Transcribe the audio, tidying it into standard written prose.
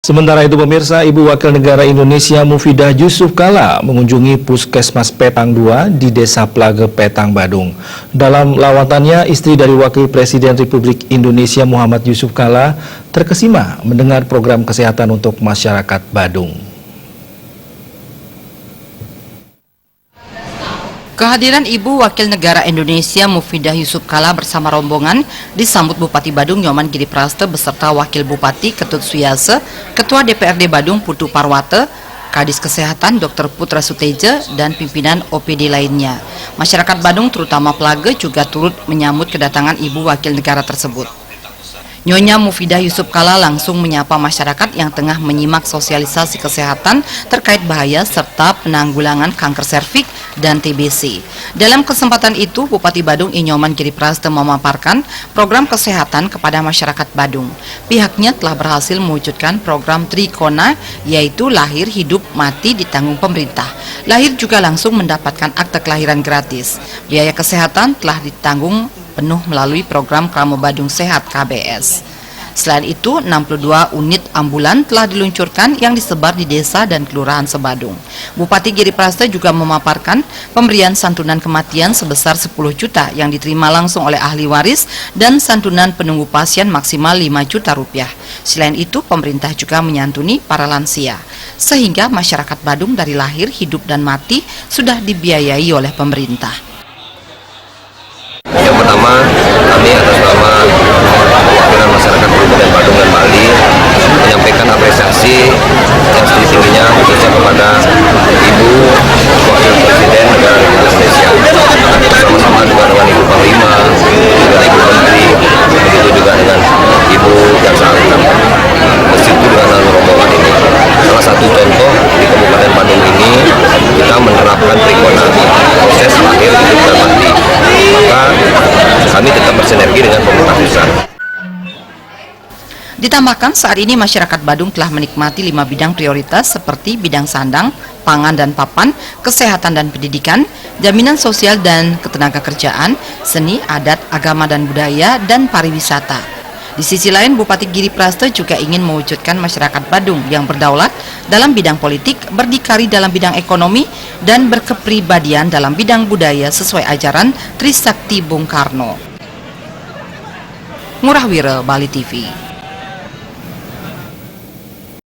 Sementara itu pemirsa, Ibu Wakil Negara Indonesia Mufidah Yusuf Kala mengunjungi Puskesmas Petang 2 di Desa Plage Petang, Badung. Dalam lawatannya, istri dari Wakil Presiden Republik Indonesia Muhammad Yusuf Kala terkesima mendengar program kesehatan untuk masyarakat Badung. Kehadiran Ibu Wakil Negara Indonesia Mufidah Yusuf Kala bersama rombongan disambut Bupati Badung Nyoman Giripraste beserta Wakil Bupati Ketut Suyase, Ketua DPRD Badung Putu Parwate, Kadis Kesehatan Dr. Putra Suteja, dan pimpinan OPD lainnya. Masyarakat Badung terutama Plage juga turut menyambut kedatangan Ibu Wakil Negara tersebut. Nyonya Mufidah Yusuf Kala langsung menyapa masyarakat yang tengah menyimak sosialisasi kesehatan terkait bahaya serta penanggulangan kanker serviks dan TBC. Dalam kesempatan itu, Bupati Badung Nyoman Giripraste memaparkan program kesehatan kepada masyarakat Badung. Pihaknya telah berhasil mewujudkan program Trikona, yaitu lahir, hidup, mati ditanggung pemerintah. Lahir juga langsung mendapatkan akte kelahiran gratis. Biaya kesehatan telah ditanggung penuh melalui program Kramo Badung Sehat KBS. Selain itu, 62 unit ambulan telah diluncurkan yang disebar di desa dan kelurahan sebadung. Bupati Giripraste juga memaparkan pemberian santunan kematian sebesar 10 juta yang diterima langsung oleh ahli waris dan santunan penunggu pasien maksimal 5 juta rupiah. Selain itu, pemerintah juga menyantuni para lansia, sehingga masyarakat Badung dari lahir, hidup, dan mati sudah dibiayai oleh pemerintah. Yang pertama, kami atas nama perwakilan masyarakat Kabupaten Badung dan Bali menyampaikan apresiasi yang setinggi-tingginya khususnya kepada Ibu Wakil Presiden Negara Republik Indonesia bersama-sama juga dengan Ibu Panglima, dengan Ibu Menteri, begitu juga dengan Ibu Jaksa Agung, begitu dengan rombongan ini. Salah satu contoh di Kabupaten Badung ini kita menerapkan Trikona, proses lahir, hidup, dan mati. Maka kami tetap bersinergi dengan pemerintah pusat. Ditambahkan saat ini masyarakat Badung telah menikmati 5 bidang prioritas seperti bidang sandang, pangan dan papan, kesehatan dan pendidikan, jaminan sosial dan ketenagakerjaan, seni, adat, agama dan budaya, dan pariwisata. Di sisi lain, Bupati Giripraste juga ingin mewujudkan masyarakat Badung yang berdaulat dalam bidang politik, berdikari dalam bidang ekonomi, dan berkepribadian dalam bidang budaya sesuai ajaran Trisakti Bung Karno. Ngurah Wira, Bali TV.